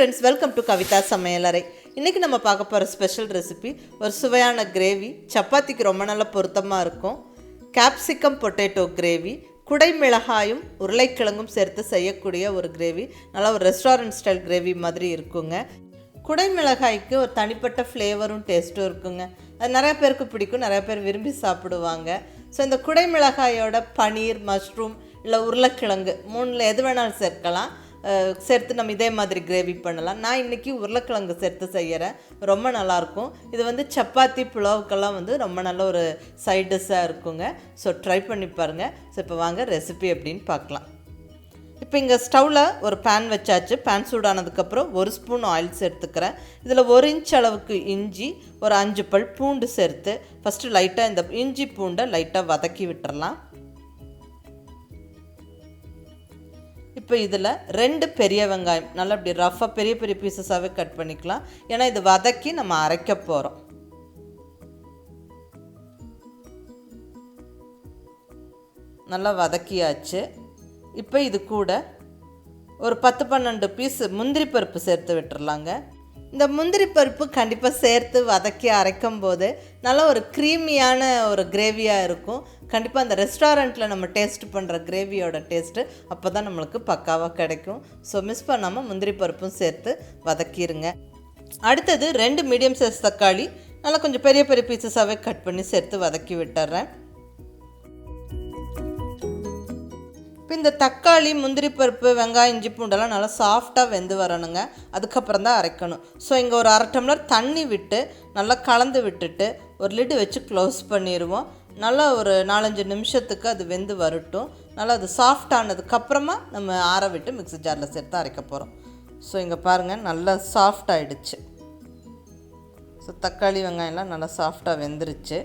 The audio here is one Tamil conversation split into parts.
friends, welcome to Kavithasamayalarai. இன்னைக்கு நம்ம பார்க்க போற ஸ்பெஷல் ரெசிபி ஒரு சுவையான கிரேவி, சப்பாத்திக்கு ரொம்ப நல்ல பொருத்தமா இருக்கும். capsicum potato gravy, குடை மிளகாயும் உருளைக்கிழங்கும் சேர்த்து செய்யக்கூடிய ஒரு கிரேவி. நல்ல ஒரு ரெஸ்டாரன்ட் ஸ்டைல் கிரேவி மாதிரி இருக்குங்க. குடை மிளகாய்க்கு ஒரு தனிப்பட்ட ஃப்ளேவரும் டேஸ்ட்டும் இருக்குங்க. அது நிறைய பேருக்கு பிடிக்கும், நிறைய பேர் விரும்பி சாப்பிடுவாங்க. ஸோ இந்த குடை மிளகாயோட பனீர், மஷ்ரூம் இல்லை உருளைக்கிழங்கு மூணில் எது வேணாலும் சேர்க்கலாம். சேர்த்து நம்ம இதே மாதிரி கிரேவி பண்ணலாம். நான் இன்றைக்கி உருளைக்கிழங்கு சேர்த்து செய்கிறேன். ரொம்ப நல்லாயிருக்கும். இது வந்து சப்பாத்தி புலாவுக்கெல்லாம் வந்து ரொம்ப நல்ல ஒரு சைட் டிஷ்ஷாக இருக்குங்க. ஸோ ட்ரை பண்ணி பாருங்கள். ஸோ இப்போ வாங்க ரெசிபி எப்படின்னு பார்க்கலாம். இப்போ இங்கே ஸ்டவ்வில் ஒரு பேன் வச்சாச்சு. பேன் சூடானதுக்கப்புறம் 1 ஸ்பூன் ஆயில் சேர்த்துக்கிறேன். இதில் 1 இன்ச் அளவுக்கு இஞ்சி, ஒரு 5 பல் பூண்டு சேர்த்து ஃபஸ்ட்டு லைட்டாக இந்த இஞ்சி பூண்டை லைட்டாக வதக்கி விட்டுறலாம். இப்போ இதில் 2 பெரிய வெங்காயம் நல்லா இப்படி ரஃபாக பெரிய பெரிய பீசஸாகவே கட் பண்ணிக்கலாம். ஏன்னா இது வதக்கி நம்ம அரைக்க போகிறோம். நல்லா வதக்கியாச்சு. இப்போ இது கூட ஒரு 10-12 பீஸ் முந்திரி பருப்பு சேர்த்து விட்டுறலாங்க. இந்த முந்திரி பருப்பு கண்டிப்பாக சேர்த்து வதக்கி அரைக்கும் போது நல்ல ஒரு க்ரீமியான ஒரு கிரேவியாக இருக்கும். கண்டிப்பாக அந்த ரெஸ்டாரண்ட்டில் நம்ம டேஸ்ட் பண்ணுற கிரேவியோட டேஸ்ட்டு அப்போ தான் நம்மளுக்கு பக்காவாக கிடைக்கும். ஸோ மிஸ் பண்ணாமல் முந்திரி பருப்பும் சேர்த்து வதக்கிடுங்க. அடுத்தது 2 மீடியம் சைஸ் தக்காளி நல்லா கொஞ்சம் பெரிய பெரிய பீசஸாகவே கட் பண்ணி சேர்த்து வதக்கி விட்டுறேன். இப்போ இந்த தக்காளி, முந்திரி பருப்பு, வெங்காயம், இஞ்சி பூண்டெல்லாம் நல்லா சாஃப்டாக வெந்து வரணுங்க. அதுக்கப்புறம் தான் அரைக்கணும். ஸோ இங்கே ஒரு 1/2 டம்ளர் தண்ணி விட்டு நல்லா கலந்து விட்டுட்டு ஒரு லிட்டு வச்சு க்ளோஸ் பண்ணிடுவோம். நல்லா ஒரு 4-5 நிமிஷத்துக்கு அது வெந்து வரட்டும். நல்லா அது சாஃப்ட் ஆனதுக்கப்புறமா நம்ம ஆற விட்டு மிக்ஸி ஜாரில் சேர்த்து அரைக்க போகிறோம். ஸோ இங்கே பாருங்கள் நல்லா சாஃப்ட் ஆகிடுச்சு. ஸோ தக்காளி, வெங்காயம்லாம் நல்லா சாஃப்டாக வெந்துருச்சு.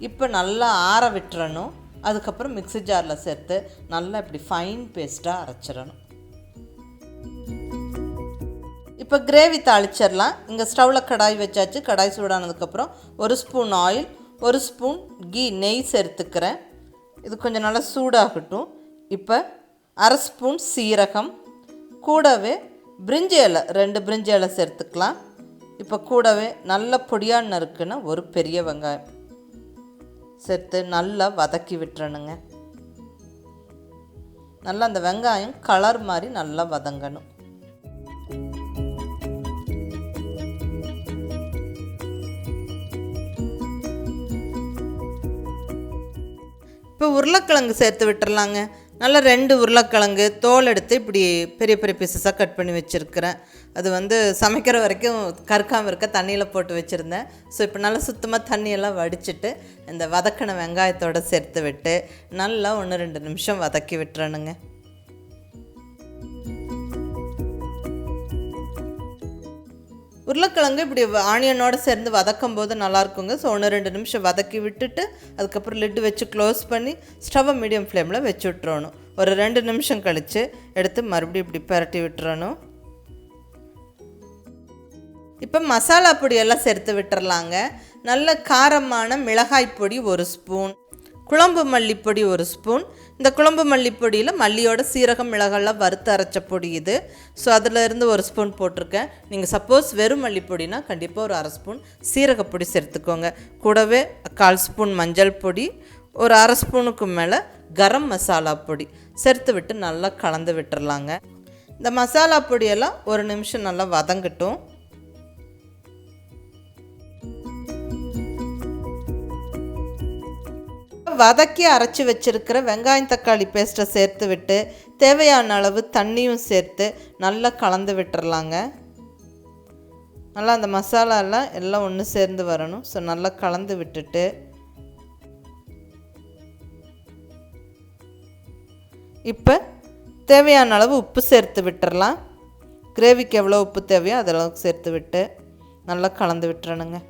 இப்போ நல்லா ஆற விட்டுறணும். அதுக்கப்புறம் மிக்ஸி ஜாரில் சேர்த்து நல்லா இப்படி ஃபைன் பேஸ்ட்டாக அரைச்சிடணும். இப்போ கிரேவி தாளிச்சிடலாம். இங்கே ஸ்டவ்வில் கடாய் வச்சாச்சு. கடாய் சூடானதுக்கப்புறம் 1 ஸ்பூன் ஆயில், 1 ஸ்பூன் நெய் சேர்த்துக்கிறேன். இது கொஞ்சம் நல்லா சூடாகட்டும். இப்போ 1/2 ஸ்பூன் சீரகம், கூடவே பிரிஞ்சி இலை 2 பிரிஞ்சி இலை சேர்த்துக்கலாம். இப்போ கூடவே நல்ல பொடியாக நறுக்குன்னு ஒரு பெரிய வெங்காயம் சேர்த்து நல்லா வதக்கி விட்டுறணுங்க. நல்லா அந்த வெங்காயம் கலர் மாதிரி நல்லா வதங்கணும். இப்போ உருளைக்கிழங்கு சேர்த்து விட்டுறலாங்க. நல்லா 2 உருளைக்கிழங்கு தோல் எடுத்து இப்படி பெரிய பெரிய பீசஸாக கட் பண்ணி வச்சுருக்கிறேன். அது வந்து சமைக்கிற வரைக்கும் கருக்காமல் இருக்க தண்ணியில் போட்டு வச்சுருந்தேன். ஸோ இப்போ நல்லா சுத்தமாக தண்ணியெல்லாம் வடிச்சிட்டு இந்த வதக்கின வெங்காயத்தோடு சேர்த்து விட்டு நல்லா 1-2 நிமிஷம் வதக்கி விட்டுறணுங்க. உருளைக்கிழங்கு இப்படி ஆனியனோடு சேர்ந்து வதக்கும் போது நல்லாயிருக்குங்க. ஸோ 1-2 நிமிஷம் வதக்கி விட்டுட்டு அதுக்கப்புறம் லிட்டு வச்சு க்ளோஸ் பண்ணி ஸ்டவ்வை மீடியம் ஃப்ளேமில் வச்சு விட்டுறணும். ஒரு 2 நிமிஷம் கழித்து எடுத்து மறுபடியும் இப்படி பரட்டி விட்டுறணும். இப்போ மசாலா பொடியெல்லாம் சேர்த்து விட்டுறலாங்க. நல்ல காரமான மிளகாய் பொடி 1 ஸ்பூன், குழம்பு மல்லிப்பொடி 1 ஸ்பூன். இந்த குழம்பு மல்லிப்பொடியில் மல்லியோட சீரகம், மிளகாலாம் வறுத்து அரைச்ச பொடி இது. ஸோ அதில் 1 ஸ்பூன் போட்டிருக்கேன். நீங்கள் சப்போஸ் வெறும் மல்லிப்பொடினா கண்டிப்பாக ஒரு 1/2 ஸ்பூன் சீரகப்பொடி சேர்த்துக்கோங்க. கூடவே 1/4 ஸ்பூன் மஞ்சள் பொடி, ஒரு 1/2 ஸ்பூனுக்கு மேலே கரம் மசாலா பொடி சேர்த்து விட்டு நல்லா கலந்து விட்டுறலாங்க. இந்த மசாலா பொடியெல்லாம் 1 நிமிஷம் நல்லா வதங்கட்டும். வதக்கி அரைச்சி வச்சுருக்கிற வெங்காயம் தக்காளி பேஸ்ட்டை சேர்த்து விட்டு தேவையான அளவு தண்ணியும் சேர்த்து நல்லா கலந்து விட்டுறலாங்க. நல்லா அந்த மசாலாலாம் எல்லாம் ஒன்று சேர்ந்து வரணும். ஸோ நல்லா கலந்து விட்டுட்டு இப்போ தேவையான அளவு உப்பு சேர்த்து விட்டுறலாம். கிரேவிக்கு எவ்வளோ உப்பு தேவையோ அதளவுக்கு சேர்த்து விட்டு நல்லா கலந்து விட்டுறணுங்க.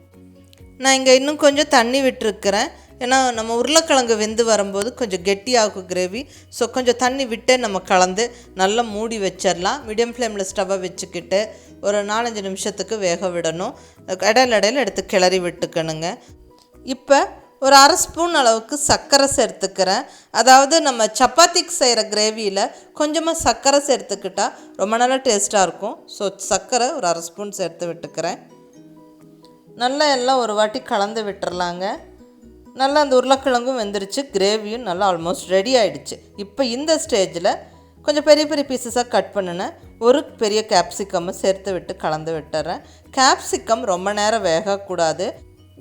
நான் இங்கே இன்னும் கொஞ்சம் தண்ணி விட்டுருக்கிறேன். ஏன்னா நம்ம உருளைக்கிழங்கு வெந்து வரும்போது கொஞ்சம் கெட்டியாகும் கிரேவி. ஸோ கொஞ்சம் தண்ணி விட்டு நம்ம கலந்து நல்லா மூடி வச்சிடலாம். மீடியம் ஃப்ளேமில் ஸ்டவ்வை வச்சுக்கிட்டு ஒரு 4-5 நிமிஷத்துக்கு வேக விடணும். இடையில எடுத்து கிளறி விட்டுக்கணுங்க. இப்போ ஒரு அரை ஸ்பூன் அளவுக்கு சர்க்கரை சேர்த்துக்கிறேன். அதாவது நம்ம சப்பாத்திக்கு செய்கிற கிரேவியில் கொஞ்சமாக சர்க்கரை சேர்த்துக்கிட்டால் ரொம்ப நல்லா டேஸ்ட்டாக இருக்கும். ஸோ சர்க்கரை ஒரு அரை ஸ்பூன் சேர்த்து விட்டுக்கிறேன். நல்லா எல்லாம் ஒரு வாட்டி கலந்து விட்டுறலாங்க. நல்லா அந்த உருளைக்கிழங்கும் வெந்துருச்சு, கிரேவியும் நல்லா ஆல்மோஸ்ட் ரெடி ஆகிடுச்சு. இப்போ இந்த ஸ்டேஜில் கொஞ்சம் பெரிய பெரிய பீசஸாக கட் பண்ணினேன் ஒரு பெரிய கேப்சிகம்மை சேர்த்து விட்டு கலந்து விட்டுறேன். கேப்சிகம் ரொம்ப நேரம் வேகக்கூடாது.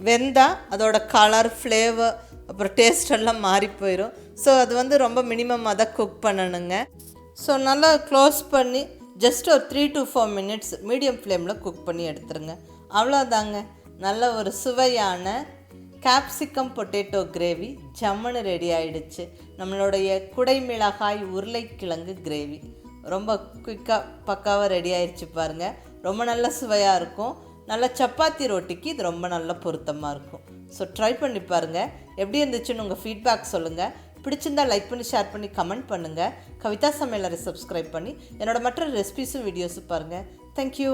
வெந்தால் அதோட கலர், ஃப்ளேவர், அப்புறம் டேஸ்ட் எல்லாம் மாறி போயிடும். ஸோ அது ரொம்ப மினிமமாக தான் குக் பண்ணணுங்க. ஸோ நல்லா க்ளோஸ் பண்ணி ஜஸ்ட் ஒரு 3 to 4 minutes மீடியம் ஃப்ளேமில் குக் பண்ணி எடுத்துருங்க. அவ்வளோதாங்க, நல்ல ஒரு சுவையான கேப்சிகம் பொட்டேட்டோ கிரேவி ஜம்முன்னு ரெடி ஆகிடுச்சு. நம்மளுடைய குடைமிளகாய் உருளைக்கிழங்கு கிரேவி ரொம்ப குயிக்காக பக்காவாக ரெடி ஆகிடுச்சு பாருங்கள். ரொம்ப நல்ல சுவையாக இருக்கும். நல்ல சப்பாத்தி ரொட்டிக்கு இது ரொம்ப நல்ல பொருத்தமாக இருக்கும். ஸோ ட்ரை பண்ணி பாருங்கள். எப்படி இருந்துச்சுன்னு உங்கள் ஃபீட்பேக் சொல்லுங்கள். பிடிச்சிருந்தால் லைக் பண்ணி, ஷேர் பண்ணி, கமெண்ட் பண்ணுங்கள். கவிதா சமையலறை சப்ஸ்கிரைப் பண்ணி என்னோடய மற்ற ரெசிபிஸும் வீடியோஸும் பாருங்கள். தேங்க்யூ.